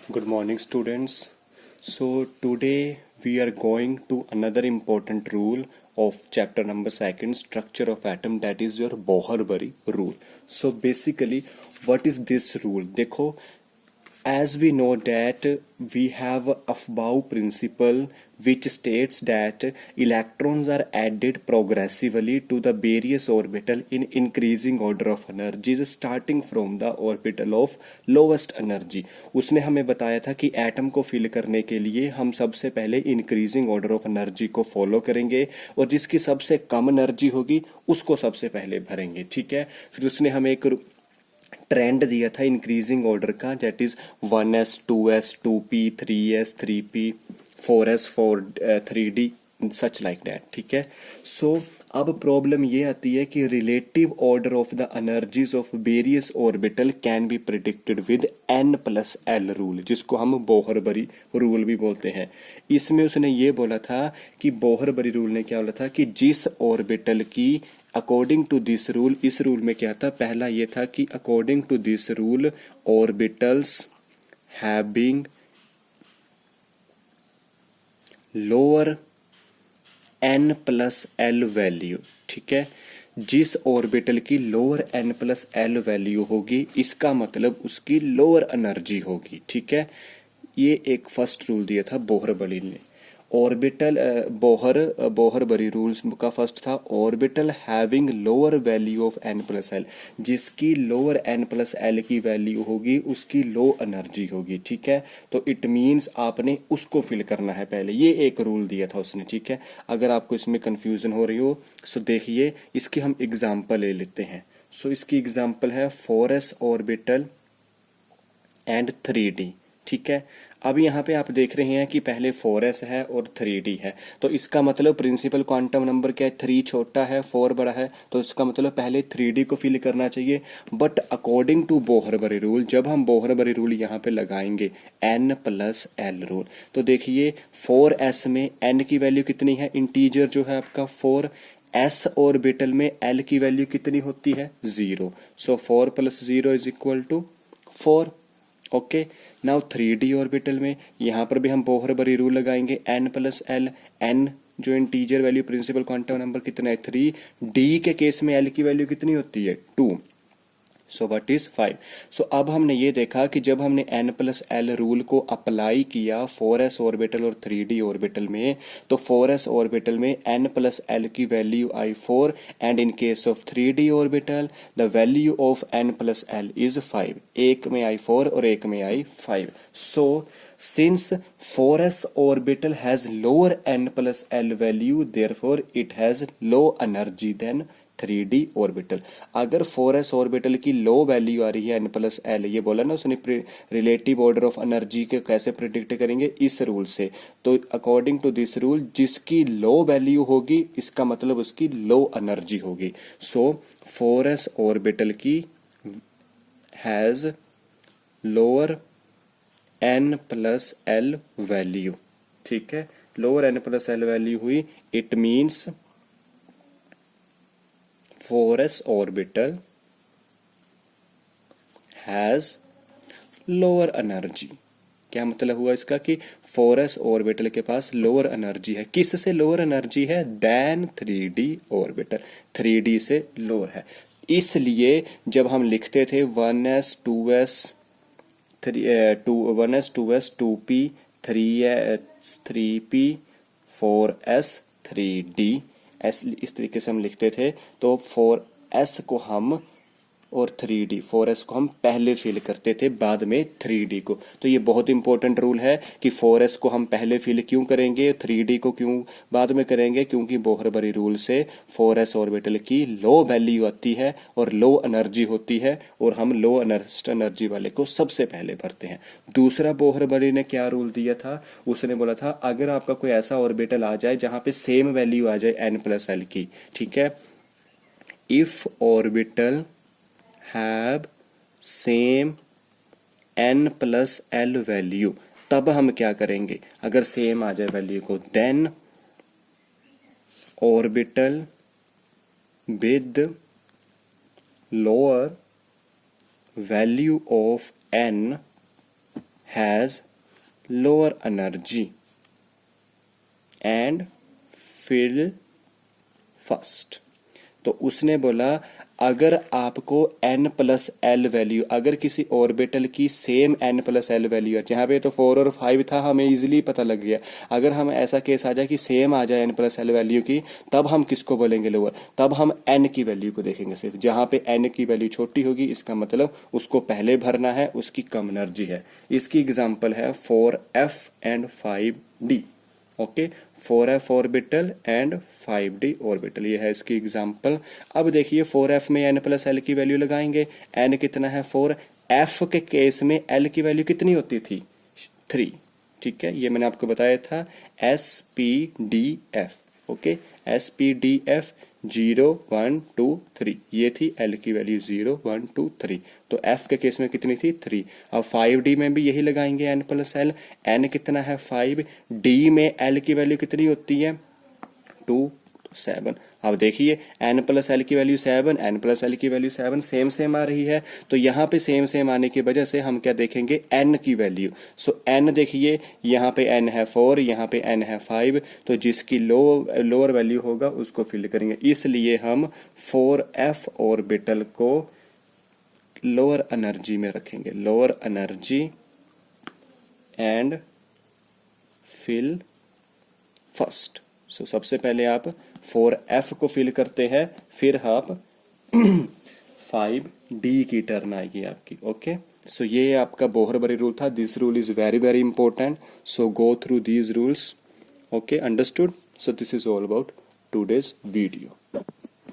Good morning, students. So, today we are going to another important rule of chapter number second, structure of atom, that is your Bohr-Bury rule. So, basically, what is this rule? देखो, as we know that we have Aufbau principle which states that electrons are added progressively to the various orbital in increasing order of energies starting from the orbital of lowest energy. उसने हमें बताया था कि atom को fill करने के लिए हम सबसे पहले इंक्रीजिंग ऑर्डर ऑफ एनर्जी को फॉलो करेंगे और जिसकी सबसे कम एनर्जी होगी उसको सबसे पहले भरेंगे, ठीक है। फिर उसने हमें एक ट्रेंड दिया था इंक्रीजिंग ऑर्डर का, that is 1s 2s 2p 3s 3p 4s 4 3d such like that, ठीक है। सो अब प्रॉब्लम ये आती है कि relative order of the energies of various orbital can be predicted with n+l rule, जिसको हम बोहर-बरी रूल भी बोलते हैं। इसमें उसने ये बोला था कि बोहर-बरी रूल ने क्या बोला था कि जिस ऑर्बिटल की अकॉर्डिंग टू दिस रूल, इस रूल में क्या था, पहला ये था कि according to this rule orbitals having lower n+l value, ठीक है। जिस ऑर्बिटल की लोअर n+l वैल्यू होगी इसका मतलब उसकी लोअर एनर्जी होगी, ठीक है। ये एक फर्स्ट रूल दिया था बोहर-बरी ने। ऑर्बिटल बोहर-बरी रूल्स का फर्स्ट था orbital having lower value of n+l, जिसकी लोअर n+l की वैल्यू होगी उसकी लो एनर्जी होगी, ठीक है। तो इट मीन्स आपने उसको फिल करना है पहले, ये एक रूल दिया था उसने, ठीक है। अगर आपको इसमें कंफ्यूजन हो रही हो सो देखिए इसकी हम एग्जांपल ले लेते हैं। सो इसकी एग्जांपल है 4s ऑर्बिटल एंड 3d, ठीक है। अब यहाँ पे आप देख रहे हैं कि पहले 4s है और 3d है, तो इसका मतलब प्रिंसिपल क्वांटम नंबर क्या है, 3 छोटा है 4 बड़ा है, तो इसका मतलब पहले 3d को फिल करना चाहिए। बट अकॉर्डिंग टू बोहर-बरी रूल, जब हम बोहर-बरी रूल यहाँ पे लगाएंगे n+l रूल, तो देखिए 4s में n की वैल्यू कितनी है, इंटीजर जो है आपका 4, s ऑर्बिटल में l की वैल्यू कितनी होती है 0, सो 4 + 0 = 4। ओके, नाउ 3d ऑर्बिटल में यहाँ पर भी हम बोहर-बरी रूल लगाएंगे n+l, n जो integer value principal quantum number कितना है 3, d के केस में l की वैल्यू कितनी होती है 2, सो व्हाट इज 5। सो अब हमने ये देखा कि जब हमने n+l रूल को अप्लाई किया 4s ऑर्बिटल और 3d ऑर्बिटल में, तो 4s ऑर्बिटल में n+l की value I 4 and in case of 3d orbital the value of n+l is 5। एक में आई 4 और एक में आई 5। सो since 4s orbital has lower n+l value, therefore it has low energy than 3d orbital. अगर 4s orbital की low value आ रही है n+l, ये बोला ना उसने रिलेटिव ऑर्डर ऑफ एनर्जी के कैसे प्रिडिक्ट करेंगे, इस रूल से। तो अकॉर्डिंग टू दिस रूल जिसकी लो वैल्यू होगी इसका मतलब उसकी लो एनर्जी होगी। सो 4s ऑर्बिटल की हैज लोअर n+l वैल्यू, ठीक है। लोअर n+l वैल्यू हुई, it means 4s orbital has lower energy. क्या मतलब हुआ इसका कि 4s ऑर्बिटल के पास लोअर एनर्जी है। किससे लोअर एनर्जी है, देन 3d ऑर्बिटल, 3d से लोअर है। इसलिए जब हम लिखते थे 1s 2s 1s 2s 2p 3s 3p 4s 3d, इस तरीके से हम लिखते थे। तो 4s को हम और 3d 4s को हम पहले फिल करते थे बाद में 3d को। तो ये बहुत इंपॉर्टेंट रूल है कि 4s को हम पहले फिल क्यों करेंगे, 3d को क्यों बाद में करेंगे, क्योंकि बोहर-बरी रूल से 4s ऑर्बिटल की लो वैल्यू आती है और लो एनर्जी होती है और हम लो एनर्जी वाले को सबसे पहले भरते हैं। दूसरा बोहर-बरी ने क्या रूल दिया था, उसने बोला था अगर आपका कोई ऐसा ऑर्बिटल आ जाए जहां पे सेम वैल्यू आ जाए n+l की, ठीक है, if orbital have same n+l value, तब हम क्या करेंगे, अगर सेम आ जाए वैल्यू को, then orbital with lower value of n has lower energy and fill first. तो उसने बोला अगर आपको n प्लस एल वैल्यू, अगर किसी ऑर्बिटल की same n plus L value है, जहाँ पे तो 4 और 5 था हमें इजीली पता लग गया, अगर हम ऐसा केस आ जाए कि सेम आ जाए n प्लस एल वैल्यू की, तब हम किसको बोलेंगे लोअर, तब हम n की वैल्यू को देखेंगे सिर्फ। जहाँ पे n की वैल्यू छोटी होगी इसका मतलब उसको पहले भरना है, उसकी कम एनर्जी है। इसकी एग्जाम्पल है 4f and 5d। Okay, 4f orbital and 5d orbital, ये है इसकी एग्जांपल। अब देखिए 4f में n प्लस एल की वैल्यू लगाएंगे, n कितना है 4, f के केस में l की वैल्यू कितनी होती थी 3, ठीक है, ये मैंने आपको बताया था SPDF। ओके, SPDF 0 1 2 3, ये थी L की वैल्यू 0 1 2 3, तो F के केस में कितनी थी 3। अब 5D में भी यही लगाएंगे n प्लस एल, n कितना है 5, D में L की वैल्यू कितनी होती है 2 7। अब देखिए n प्लस एल की वैल्यू 7, n प्लस एल की वैल्यू 7 सेम सेम आ रही है, तो यहाँ पे सेम सेम आने की वजह से हम क्या देखेंगे n की वैल्यू। सो n देखिए यहाँ पे n है 4, यहाँ पे n है 5, तो जिसकी लोअर वैल्यू होगा उसको फिल करेंगे, इसलिए हम 4f ऑर्बिटल को लोअर एनर्जी में रखेंगे, lower energy and fill first. So सबसे पहले आप 4f को फिल करते हैं, फिर आप 5d की टर्न आएगी आपकी। ओके, सो ये आपका बोहरबरी रूल था। This rule is very very important, so go through these rules. Okay, understood. So this is all about today's video.